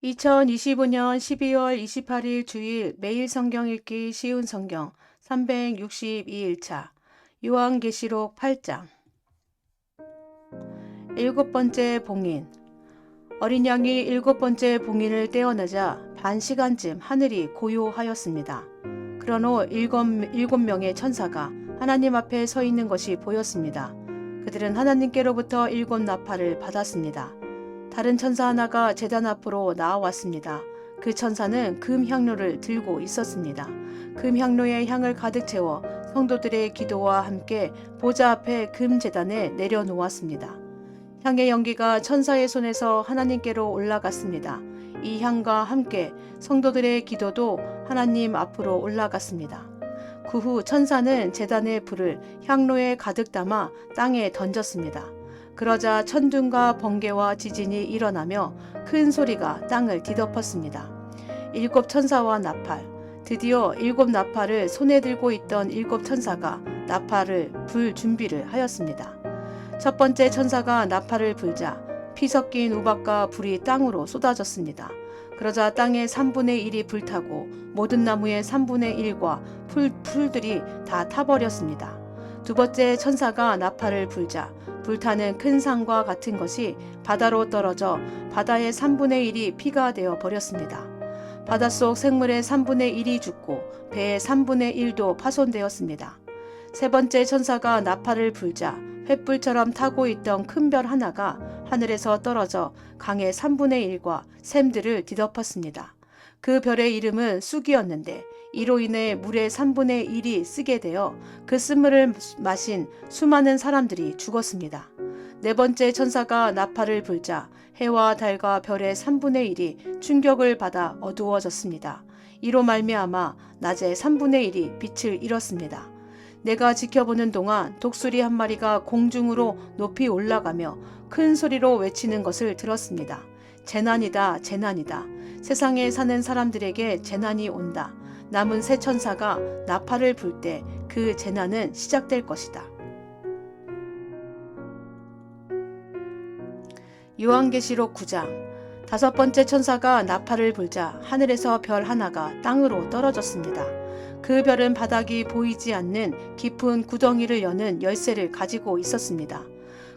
2025년 12월 28일 주일 매일 성경 읽기 쉬운 성경 362일차 요한계시록 8장 일곱 번째 봉인. 어린 양이 일곱 번째 봉인을 떼어내자 반 시간쯤 하늘이 고요하였습니다. 그런 후 일곱 명의 천사가 하나님 앞에 서 있는 것이 보였습니다. 그들은 하나님께로부터 일곱 나팔을 받았습니다. 다른 천사 하나가 제단 앞으로 나아왔습니다. 그 천사는 금 향로를 들고 있었습니다. 금 향로에 향을 가득 채워 성도들의 기도와 함께 보좌 앞에 금 제단에 내려놓았습니다. 향의 연기가 천사의 손에서 하나님께로 올라갔습니다. 이 향과 함께 성도들의 기도도 하나님 앞으로 올라갔습니다. 그 후 천사는 제단의 불을 향로에 가득 담아 땅에 던졌습니다. 그러자 천둥과 번개와 지진이 일어나며 큰 소리가 땅을 뒤덮었습니다. 일곱 천사와 나팔. 드디어 일곱 나팔을 손에 들고 있던 일곱 천사가 나팔을 불 준비를 하였습니다. 첫 번째 천사가 나팔을 불자 피 섞인 우박과 불이 땅으로 쏟아졌습니다. 그러자 땅의 3분의 1이 불타고 모든 나무의 3분의 1과 풀들이 다 타버렸습니다. 두 번째 천사가 나팔을 불자 불타는 큰 산과 같은 것이 바다로 떨어져 바다의 3분의 1이 피가 되어 버렸습니다. 바닷속 생물의 3분의 1이 죽고 배의 3분의 1도 파손되었습니다. 세 번째 천사가 나팔을 불자 횃불처럼 타고 있던 큰 별 하나가 하늘에서 떨어져 강의 3분의 1과 샘들을 뒤덮었습니다. 그 별의 이름은 쑥이었는데 이로 인해 물의 3분의 1이 쓰게 되어 그 쓴물을 마신 수많은 사람들이 죽었습니다. 네 번째 천사가 나팔을 불자 해와 달과 별의 3분의 1이 충격을 받아 어두워졌습니다. 이로 말미암아 낮의 3분의 1이 빛을 잃었습니다. 내가 지켜보는 동안 독수리 한 마리가 공중으로 높이 올라가며 큰 소리로 외치는 것을 들었습니다. 재난이다, 재난이다. 세상에 사는 사람들에게 재난이 온다. 남은 세 천사가 나팔을 불 때 그 재난은 시작될 것이다. 요한계시록 9장. 다섯 번째 천사가 나팔을 불자 하늘에서 별 하나가 땅으로 떨어졌습니다. 그 별은 바닥이 보이지 않는 깊은 구덩이를 여는 열쇠를 가지고 있었습니다.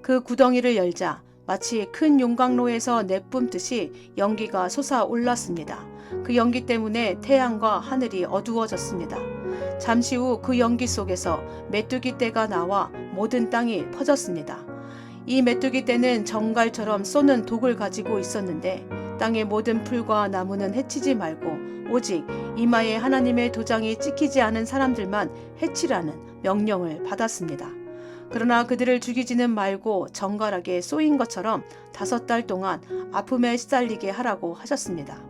그 구덩이를 열자 마치 큰 용광로에서 내뿜듯이 연기가 솟아올랐습니다. 그 연기 때문에 태양과 하늘이 어두워졌습니다. 잠시 후 그 연기 속에서 메뚜기 떼가 나와 모든 땅이 퍼졌습니다. 이 메뚜기 떼는 정갈처럼 쏘는 독을 가지고 있었는데 땅의 모든 풀과 나무는 해치지 말고 오직 이마에 하나님의 도장이 찍히지 않은 사람들만 해치라는 명령을 받았습니다. 그러나 그들을 죽이지는 말고 정갈하게 쏘인 것처럼 5달 동안 아픔에 시달리게 하라고 하셨습니다.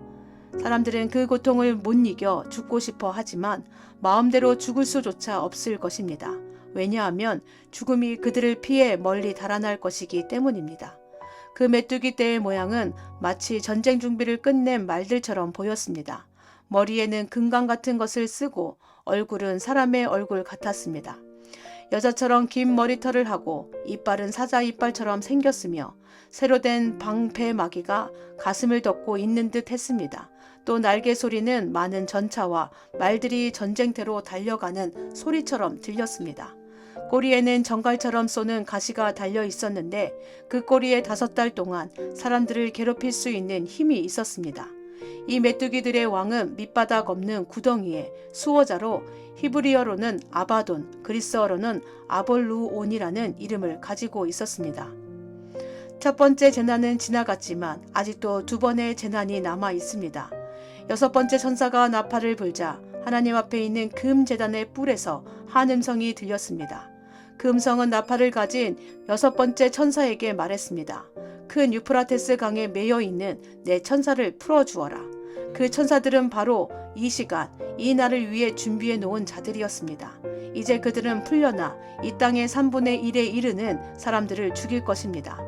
사람들은 그 고통을 못 이겨 죽고 싶어 하지만 마음대로 죽을 수조차 없을 것입니다. 왜냐하면 죽음이 그들을 피해 멀리 달아날 것이기 때문입니다. 그 메뚜기 떼의 모양은 마치 전쟁 준비를 끝낸 말들처럼 보였습니다. 머리에는 금강 같은 것을 쓰고 얼굴은 사람의 얼굴 같았습니다. 여자처럼 긴 머리털을 하고 이빨은 사자 이빨처럼 생겼으며 새로 된 방패 마귀가 가슴을 덮고 있는 듯 했습니다. 또 날개 소리는 많은 전차와 말들이 전쟁터로 달려가는 소리처럼 들렸습니다. 꼬리에는 정갈처럼 쏘는 가시가 달려 있었는데 그 꼬리에 5달 동안 사람들을 괴롭힐 수 있는 힘이 있었습니다. 이 메뚜기들의 왕은 밑바닥 없는 구덩이에 수호자로 히브리어로는 아바돈, 그리스어로는 아볼루온이라는 이름을 가지고 있었습니다. 첫 번째 재난은 지나갔지만 아직도 두 번의 재난이 남아 있습니다. 여섯 번째 천사가 나팔을 불자 하나님 앞에 있는 금 제단의 뿔에서 한 음성이 들렸습니다. 그 음성은 나팔을 가진 여섯 번째 천사에게 말했습니다. 큰 유프라테스 강에 매여 있는 내 천사를 풀어주어라. 그 천사들은 바로 이 시간, 이 날을 위해 준비해 놓은 자들이었습니다. 이제 그들은 풀려나 이 땅의 3분의 1에 이르는 사람들을 죽일 것입니다.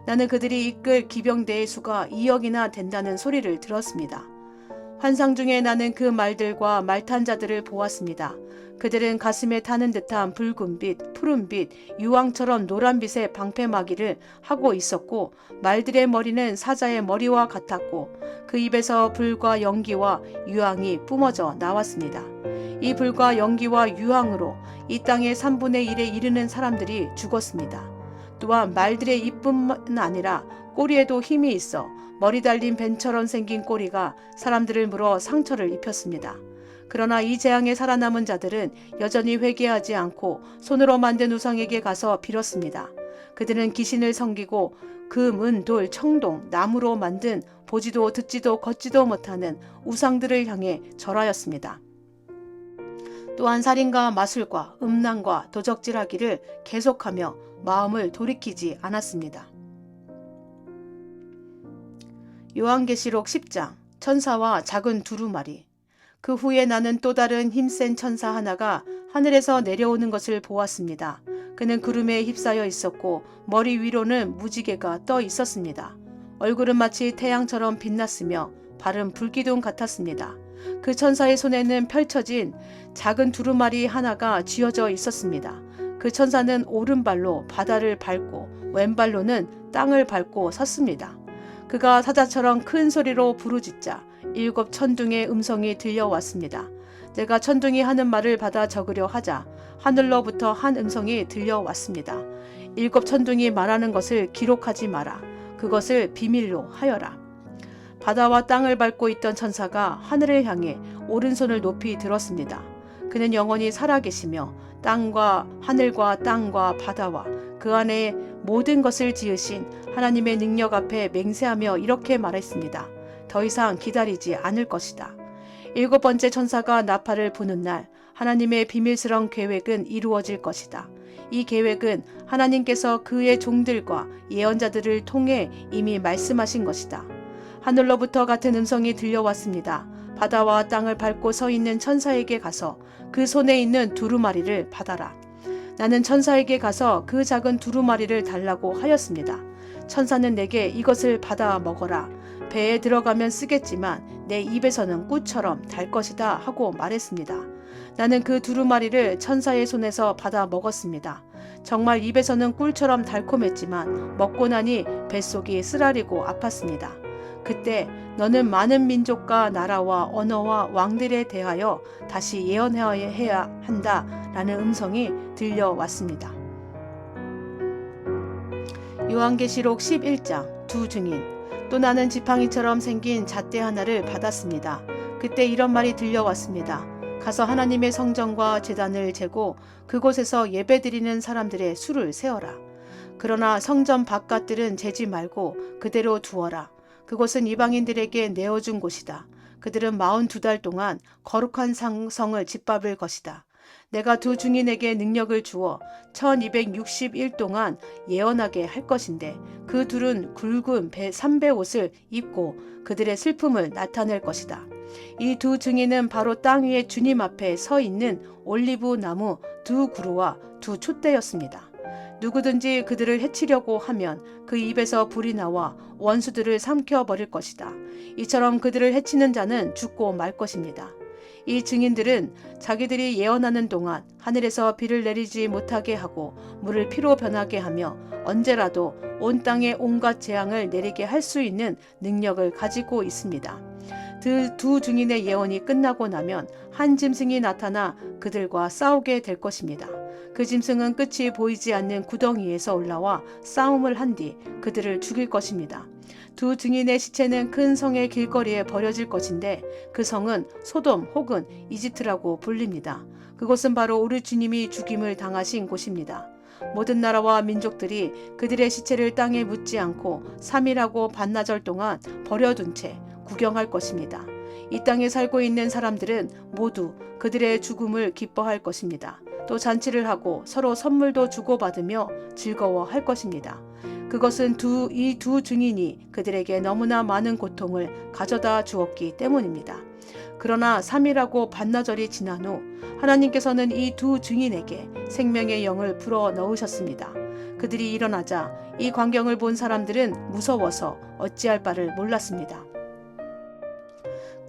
나는 그들이 이끌 기병대의 수가 2억이나 된다는 소리를 들었습니다. 환상 중에 나는 그 말들과 말탄 자들을 보았습니다. 그들은 가슴에 타는 듯한 붉은빛, 푸른빛, 유황처럼 노란빛의 방패막이를 하고 있었고 말들의 머리는 사자의 머리와 같았고 그 입에서 불과 연기와 유황이 뿜어져 나왔습니다. 이 불과 연기와 유황으로 이 땅의 3분의 1에 이르는 사람들이 죽었습니다. 또한 말들의 입뿐만 아니라 꼬리에도 힘이 있어 머리 달린 뱀처럼 생긴 꼬리가 사람들을 물어 상처를 입혔습니다. 그러나 이 재앙에 살아남은 자들은 여전히 회개하지 않고 손으로 만든 우상에게 가서 빌었습니다. 그들은 귀신을 섬기고 금, 은, 돌, 청동, 나무로 만든 보지도 듣지도 걷지도 못하는 우상들을 향해 절하였습니다. 또한 살인과 마술과 음란과 도적질하기를 계속하며 마음을 돌이키지 않았습니다. 요한계시록 10장 천사와 작은 두루마리. 그 후에 나는 또 다른 힘센 천사 하나가 하늘에서 내려오는 것을 보았습니다. 그는 구름에 휩싸여 있었고 머리 위로는 무지개가 떠 있었습니다. 얼굴은 마치 태양처럼 빛났으며 발은 불기둥 같았습니다. 그 천사의 손에는 펼쳐진 작은 두루마리 하나가 쥐어져 있었습니다. 그 천사는 오른발로 바다를 밟고 왼발로는 땅을 밟고 섰습니다. 그가 사자처럼 큰 소리로 부르짖자 7 천둥의 음성이 들려왔습니다. 내가 천둥이 하는 말을 받아 적으려 하자 하늘로부터 한 음성이 들려왔습니다. 7 천둥이 말하는 것을 기록하지 마라. 그것을 비밀로 하여라. 바다와 땅을 밟고 있던 천사가 하늘을 향해 오른손을 높이 들었습니다. 그는 영원히 살아계시며 땅과 하늘과 땅과 바다와 그 안에 모든 것을 지으신 하나님의 능력 앞에 맹세하며 이렇게 말했습니다. 더 이상 기다리지 않을 것이다. 7번째 천사가 나팔을 부는 날 하나님의 비밀스러운 계획은 이루어질 것이다. 이 계획은 하나님께서 그의 종들과 예언자들을 통해 이미 말씀하신 것이다. 하늘로부터 같은 음성이 들려왔습니다. 바다와 땅을 밟고 서 있는 천사에게 가서 그 손에 있는 두루마리를 받아라. 나는 천사에게 가서 그 작은 두루마리를 달라고 하였습니다. 천사는 내게 이것을 받아 먹어라. 배에 들어가면 쓰겠지만 내 입에서는 꿀처럼 달 것이다 하고 말했습니다. 나는 그 두루마리를 천사의 손에서 받아 먹었습니다. 정말 입에서는 꿀처럼 달콤했지만 먹고 나니 뱃속이 쓰라리고 아팠습니다. 그때 너는 많은 민족과 나라와 언어와 왕들에 대하여 다시 예언해야 한다 라는 음성이 들려왔습니다. 요한계시록 11장 두 증인. 또 나는 지팡이처럼 생긴 잣대 하나를 받았습니다. 그때 이런 말이 들려왔습니다. 가서 하나님의 성전과 제단을 재고 그곳에서 예배드리는 사람들의 수를 세어라. 그러나 성전 바깥들은 재지 말고 그대로 두어라. 그곳은 이방인들에게 내어준 곳이다. 그들은 42달 동안 거룩한 성을 짓밟을 것이다. 내가 두 증인에게 능력을 주어 1260일 동안 예언하게 할 것인데 그 둘은 굵은 삼배 옷을 입고 그들의 슬픔을 나타낼 것이다. 이 두 증인은 바로 땅 위에 주님 앞에 서 있는 올리브 나무 두 그루와 두 촛대였습니다. 누구든지 그들을 해치려고 하면 그 입에서 불이 나와 원수들을 삼켜버릴 것이다. 이처럼 그들을 해치는 자는 죽고 말 것입니다. 이 증인들은 자기들이 예언하는 동안 하늘에서 비를 내리지 못하게 하고 물을 피로 변하게 하며 언제라도 온 땅에 온갖 재앙을 내리게 할 수 있는 능력을 가지고 있습니다. 그 두 증인의 예언이 끝나고 나면 한 짐승이 나타나 그들과 싸우게 될 것입니다. 그 짐승은 끝이 보이지 않는 구덩이에서 올라와 싸움을 한 뒤 그들을 죽일 것입니다. 두 증인의 시체는 큰 성의 길거리에 버려질 것인데 그 성은 소돔 혹은 이집트라고 불립니다. 그곳은 바로 우리 주님이 죽임을 당하신 곳입니다. 모든 나라와 민족들이 그들의 시체를 땅에 묻지 않고 3일하고 반나절 동안 버려둔 채 구경할 것입니다. 이 땅에 살고 있는 사람들은 모두 그들의 죽음을 기뻐할 것입니다. 또 잔치를 하고 서로 선물도 주고받으며 즐거워할 것입니다. 그것은 이 두 증인이 그들에게 너무나 많은 고통을 가져다 주었기 때문입니다. 그러나 3일하고 반나절이 지난 후 하나님께서는 이 두 증인에게 생명의 영을 불어 넣으셨습니다. 그들이 일어나자 이 광경을 본 사람들은 무서워서 어찌할 바를 몰랐습니다.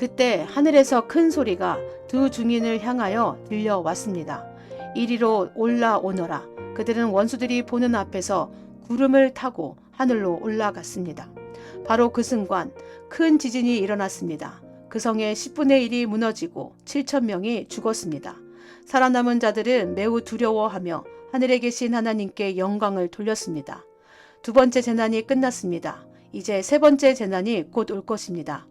그때 하늘에서 큰 소리가 두 증인을 향하여 들려왔습니다. 이리로 올라오너라. 그들은 원수들이 보는 앞에서 구름을 타고 하늘로 올라갔습니다. 바로 그 순간 큰 지진이 일어났습니다. 그 성의 10분의 1이 무너지고 7천 명이 죽었습니다. 살아남은 자들은 매우 두려워하며 하늘에 계신 하나님께 영광을 돌렸습니다. 두 번째 재난이 끝났습니다. 이제 세 번째 재난이 곧 올 것입니다.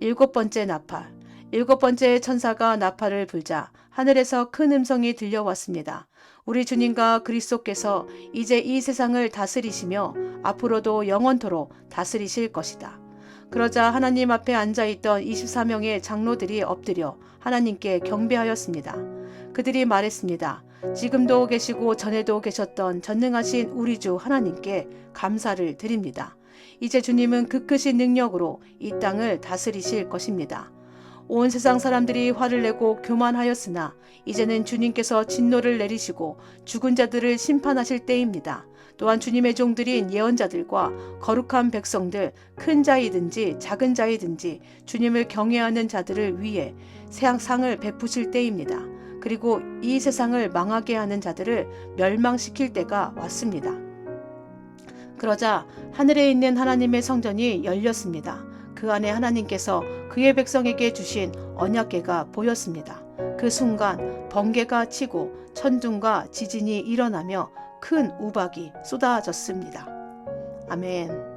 일곱 번째 나팔. 일곱 번째 천사가 나팔을 불자 하늘에서 큰 음성이 들려왔습니다. 우리 주님과 그리스도께서 이제 이 세상을 다스리시며 앞으로도 영원토록 다스리실 것이다. 그러자 하나님 앞에 앉아있던 24명의 장로들이 엎드려 하나님께 경배하였습니다. 그들이 말했습니다. 지금도 계시고 전에도 계셨던 전능하신 우리 주 하나님께 감사를 드립니다. 이제 주님은 그 크신 능력으로 이 땅을 다스리실 것입니다. 온 세상 사람들이 화를 내고 교만하였으나 이제는 주님께서 진노를 내리시고 죽은 자들을 심판하실 때입니다. 또한 주님의 종들인 예언자들과 거룩한 백성들, 큰 자이든지 작은 자이든지 주님을 경외하는 자들을 위해 상을 베푸실 때입니다. 그리고 이 세상을 망하게 하는 자들을 멸망시킬 때가 왔습니다. 그러자 하늘에 있는 하나님의 성전이 열렸습니다. 그 안에 하나님께서 그의 백성에게 주신 언약궤가 보였습니다. 그 순간 번개가 치고 천둥과 지진이 일어나며 큰 우박이 쏟아졌습니다. 아멘.